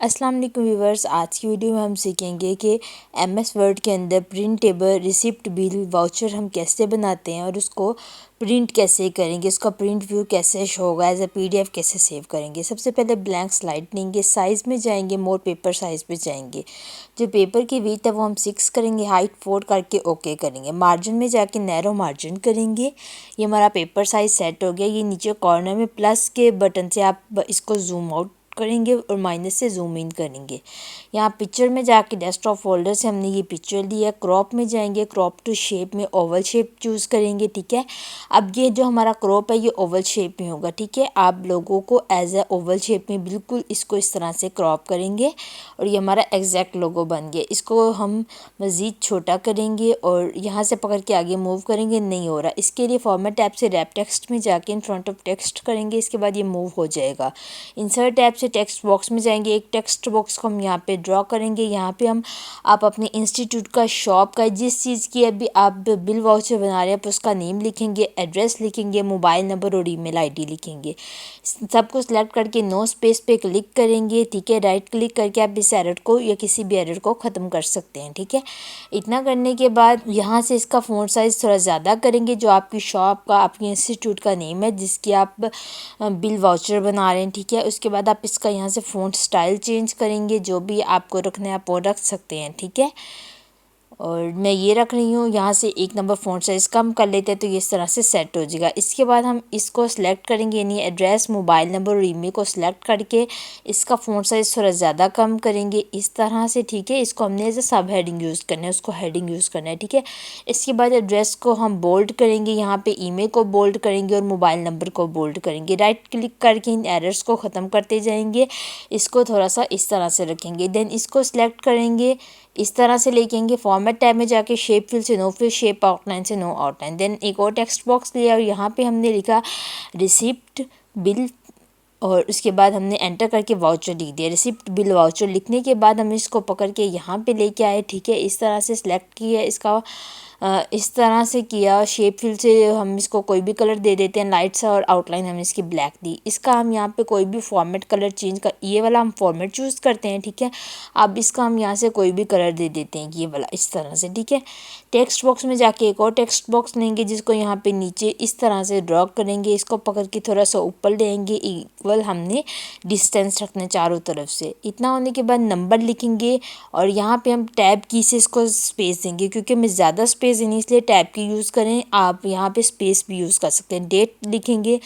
अस्सलाम वालेकुम व्यूवर्स, आज की वीडियो में हम सीखेंगे कि एमएस वर्ड के अंदर प्रिंटेबल रिसिप्ट बिल वाउचर हम कैसे बनाते हैं और उसको प्रिंट कैसे करेंगे, उसका प्रिंट व्यू कैसे शो होगा, एज अ पीडीएफ कैसे सेव करेंगे। सबसे पहले ब्लैंक स्लाइड लेंगे, साइज़ में जाएंगे, मोर पेपर साइज़ पे जाएंगे। जो पेपर की विड्थ है वो हम 6 करेंगे, हाइट 4 करके ओके करेंगे। मार्जिन में जाके नैरो मार्जिन करेंगे। ये हमारा पेपर साइज़ सेट हो गया। ये नीचे कॉर्नर में प्लस के बटन से आप इसको जूम आउट करेंगे और माइनस से जूम इन करेंगे। यहाँ पिक्चर में जाके डेस्कटॉप फोल्डर से हमने ये पिक्चर लिया। क्रॉप में जाएंगे, क्रॉप टू शेप में ओवल शेप चूज़ करेंगे। ठीक है, अब ये जो हमारा क्रॉप है ये ओवल शेप में होगा। ठीक है, आप लोगों को एज ए ओवल शेप में बिल्कुल इसको इस तरह से क्रॉप करेंगे और ये हमारा एग्जैक्ट लोगो बन गया। इसको हम मज़ीद छोटा करेंगे और यहाँ से पकड़ के आगे मूव करेंगे, नहीं हो रहा। इसके लिए फॉर्मेट टैब से रैप टेक्स्ट में जाके इन फ्रंट ऑफ टेक्स्ट करेंगे, इसके बाद ये मूव हो जाएगा। इंसर्ट टैब से टेक्स्ट बॉक्स में जाएंगे, एक टेक्स्ट बॉक्स को हम यहाँ पे ड्रॉ करेंगे। यहाँ पे हम आप अपने इंस्टीट्यूट का, शॉप का, जिस चीज़ की अभी आप बिल वाउचर बना रहे हैं उसका नेम लिखेंगे, एड्रेस लिखेंगे, मोबाइल नंबर और ईमेल आईडी लिखेंगे। सबको सिलेक्ट करके नो स्पेस पे क्लिक करेंगे। ठीक है, राइट क्लिक करके आप इस एरर को या किसी भी एरर को ख़त्म कर सकते हैं। ठीक है, इतना करने के बाद यहाँ से इसका फ़ॉन्ट साइज़ थोड़ा ज़्यादा करेंगे। जो आपकी शॉप का, आपके इंस्टीट्यूट का नेम है जिसकी आप बिल वाउचर बना रहे हैं। ठीक है, उसके बाद आप इसका यहाँ से फ़ॉन्ट स्टाइल चेंज करेंगे। जो भी आपको रखना है आप वो रख सकते हैं। ठीक है, और मैं ये रख रही हूँ। यहाँ से 1 नंबर फ़ॉन्ट साइज़ कम कर लेते हैं तो ये इस तरह से सेट हो जाएगा। इसके बाद हम इसको सिलेक्ट करेंगे, यानी एड्रेस, मोबाइल नंबर और ईमेल को सिलेक्ट करके इसका फ़ॉन्ट साइज़ थोड़ा ज़्यादा कम करेंगे इस तरह से। ठीक है, इसको हमने एज ए सब हेडिंग यूज़ करना है, उसको हेडिंग यूज़ करना है। ठीक है, इसके बाद एड्रेस को हम बोल्ड करेंगे, यहाँ पर ईमेल को बोल्ड करेंगे और मोबाइल नंबर को बोल्ड करेंगे। राइट क्लिक करके इन एरर्स को ख़त्म करते जाएंगे। इसको थोड़ा सा इस तरह से रखेंगे, देन इसको सिलेक्ट करेंगे, इस तरह से लेकेंगे। फॉर्मेट टैब में जाके शेप फिल से नो फिल, शेप आउटलाइन से नो आउटलाइन। देन एक और टेक्स्ट बॉक्स लिया और यहाँ पे हमने लिखा रिसिप्ट बिल और उसके बाद हमने एंटर करके वाउचर लिख दिया। रिसिप्ट बिल वाउचर लिखने के बाद हम इसको पकड़ के यहाँ पे लेके आए। ठीक है, इस तरह से सिलेक्ट किया इसका, इस तरह से किया। शेप फिल से हम इसको कोई भी कलर दे देते हैं, लाइट सा, और आउटलाइन हम इसकी ब्लैक दी। इसका हम यहाँ पे कोई भी फॉर्मेट कलर चेंज कर, ये वाला हम फॉर्मेट चूज़ करते हैं। ठीक है, अब इसका हम यहाँ से कोई भी कलर दे देते हैं, ये वाला, इस तरह से। ठीक है, टेक्स्ट बॉक्स में जाके एक और टेक्स्ट बॉक्स लेंगे जिसको यहाँ पे नीचे इस तरह से ड्रॉ करेंगे। इसको पकड़ के थोड़ा सा ऊपर लेंगे, इक्वल हमने डिस्टेंस रखना है चारों तरफ से। इतना होने के बाद नंबर लिखेंगे और यहाँ पे हम टैब की से इसको स्पेस देंगे, क्योंकि हमें ज़्यादा स्पेस देनी इसलिए टैब की यूज़ करें। आप यहाँ पे स्पेस भी यूज़ कर सकते हैं। डेट लिखेंगे,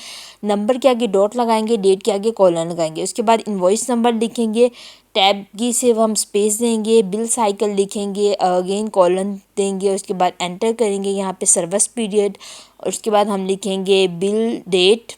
नंबर के आगे डॉट लगाएंगे, डेट के आगे कॉलन लगाएंगे। उसके बाद इनवॉइस नंबर लिखेंगे, टैब की से हम स्पेस देंगे, बिल साइकिल लिखेंगे, अगेन कॉलन देंगे। उसके बाद एंटर करेंगे, यहाँ पे सर्विस पीरियड, और उसके बाद हम लिखेंगे बिल डेट,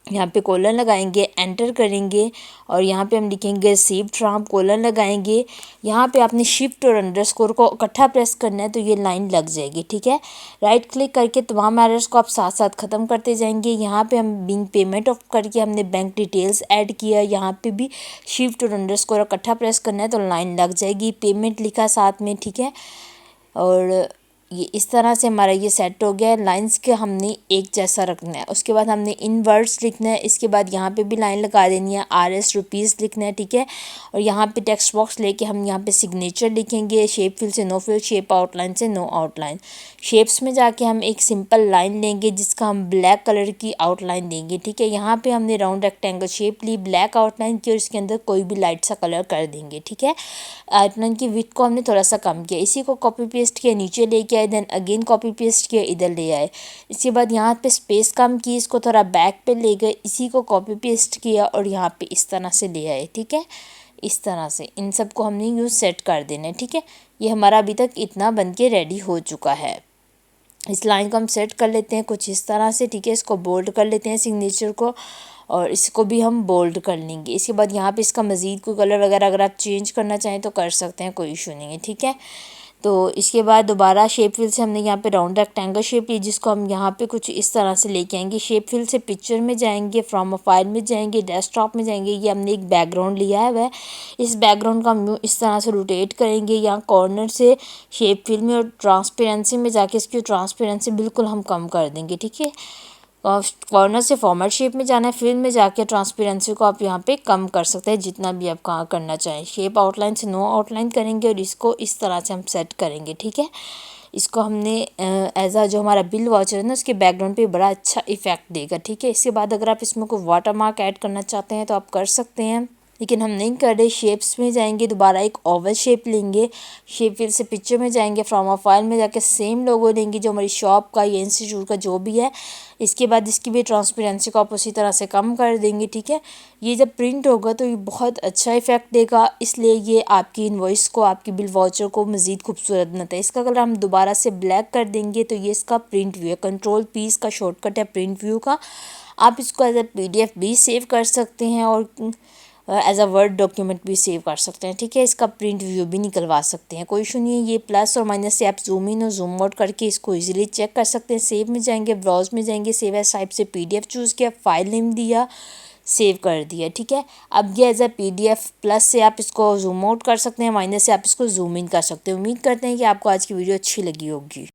यहाँ पे कोलन लगाएंगे, एंटर करेंगे और यहाँ पे हम लिखेंगे रिसीव्ड फ्रॉम, कोलन लगाएंगे। यहाँ पे आपने शिफ्ट और अंडरस्कोर को इकट्ठा प्रेस करना है तो ये लाइन लग जाएगी। ठीक है, राइट क्लिक करके तमाम एरर्स को आप साथ साथ ख़त्म करते जाएंगे। यहाँ पे हम बिंग पेमेंट ऑफ करके हमने बैंक डिटेल्स ऐड किया, यहाँ पे भी शिफ्ट और अंडरस्कोर इकट्ठा प्रेस करना है तो लाइन लग जाएगी। पेमेंट लिखा साथ में। ठीक है, और ये इस तरह से हमारा ये सेट हो गया है। लाइंस के हमने एक जैसा रखना है। उसके बाद हमने इन वर्ड्स लिखना है। इसके बाद यहाँ पे भी लाइन लगा देनी है, RS रुपीज़ लिखना है। ठीक है, और यहाँ पे टेक्स्ट बॉक्स लेके हम यहाँ पे सिग्नेचर लिखेंगे, शेप फिल से नो फिल, शेप आउटलाइन से नो आउटलाइन। शेप्स में जाके हम एक सिंपल लाइन लेंगे जिसका हम ब्लैक कलर की आउटलाइन देंगे। ठीक है, यहाँ पे हमने राउंड रेक्टेंगल शेप ली, ब्लैक आउटलाइन की, और इसके अंदर कोई भी लाइट सा कलर कर देंगे। ठीक है, आउटलाइन की विड्थ को हमने थोड़ा सा कम किया। इसी को कॉपी पेस्ट किया, नीचे लेके आए, देन अगेन कॉपी पेस्ट किया, इधर ले आए। इसके बाद यहाँ पे स्पेस कम की, इसको थोड़ा बैक पे ले गए, इसी को कॉपी पेस्ट किया और यहाँ पे इस तरह से ले आए। ठीक है, इस तरह से इन सब को हमने यूँ सेट कर देना है। ठीक है, ये हमारा अभी तक इतना बन के रेडी हो चुका है। इस लाइन को हम सेट कर लेते हैं कुछ इस तरह से। ठीक है, इसको बोल्ड कर लेते हैं सिग्नेचर को, और इसको भी हम बोल्ड कर लेंगे। इसके बाद यहाँ पे इसका मज़ीद कोई कलर वगैरह अगर आप चेंज करना चाहें तो कर सकते हैं, कोई इशू नहीं है। ठीक है, तो इसके बाद दोबारा शेप फिल से हमने यहाँ पे राउंड रेक्टेंगल शेप ली, जिसको हम यहाँ पे कुछ इस तरह से लेके आएंगे। शेप फिल से पिक्चर में जाएंगे, फ्रॉम अ फाइल में जाएंगे, डेस्कटॉप में जाएंगे। ये हमने एक बैकग्राउंड लिया है वह, इस बैकग्राउंड का हम इस तरह से रोटेट करेंगे। यहाँ कॉर्नर से शेप फिल में और ट्रांसपेरेंसी में जाके इसकी ट्रांसपेरेंसी बिल्कुल हम कम कर देंगे। ठीक है, कॉर्नर से फॉर्मेट शेप में जाना है, फिल में जाके ट्रांसपेरेंसी को आप यहाँ पे कम कर सकते हैं जितना भी आप कहाँ करना चाहें। शेप आउटलाइन से नो आउटलाइन करेंगे और इसको इस तरह से हम सेट करेंगे। ठीक है, इसको हमने एज आ जो हमारा बिल वाचर है ना उसके बैकग्राउंड पे बड़ा अच्छा इफेक्ट देगा। ठीक है, इसके बाद अगर आप इसमें कोई वाटर मार्क ऐड करना चाहते हैं तो आप कर सकते हैं, लेकिन हम नहीं कर रहे। शेप्स में जाएंगे, दोबारा एक ओवल शेप लेंगे, शेप फिल से पिक्चर में जाएंगे, फ्रॉम अ फाइल में जाके सेम लोगो लेंगे जो हमारी शॉप का या इंस्टीट्यूट का जो भी है। इसके बाद इसकी भी ट्रांसपेरेंसी को आप उसी तरह से कम कर देंगे। ठीक है, ये जब प्रिंट होगा तो ये बहुत अच्छा इफेक्ट देगा, इसलिए ये आपकी इनवॉइस को, आपकी बिल वाउचर को मज़ीद खूबसूरत बनाता है। इसका कलर हम दोबारा से ब्लैक कर देंगे तो ये इसका प्रिंट व्यू है। कंट्रोल पी इसका शॉर्टकट है प्रिंट व्यू का। आप इसको एज ए PDF भी सेव कर सकते हैं और एज अ वर्ड डॉक्यूमेंट भी सेव कर सकते हैं। ठीक है, इसका प्रिंट व्यू भी निकलवा सकते हैं, कोई इशू नहीं है। ये प्लस और माइनस से आप जूम इन और जूम आउट करके इसको इजीली चेक कर सकते हैं। सेव में जाएंगे, ब्राउज में जाएंगे, सेव एज टाइप से PDF चूज़ किया, फाइल नेम दिया, सेव कर दिया। ठीक है, अब ये एज अ PDF प्लस से आप इसको जूम आउट कर सकते हैं, माइनस से आप इसको जूम इन कर सकते हैं। उम्मीद करते हैं कि आपको आज की वीडियो अच्छी लगी होगी।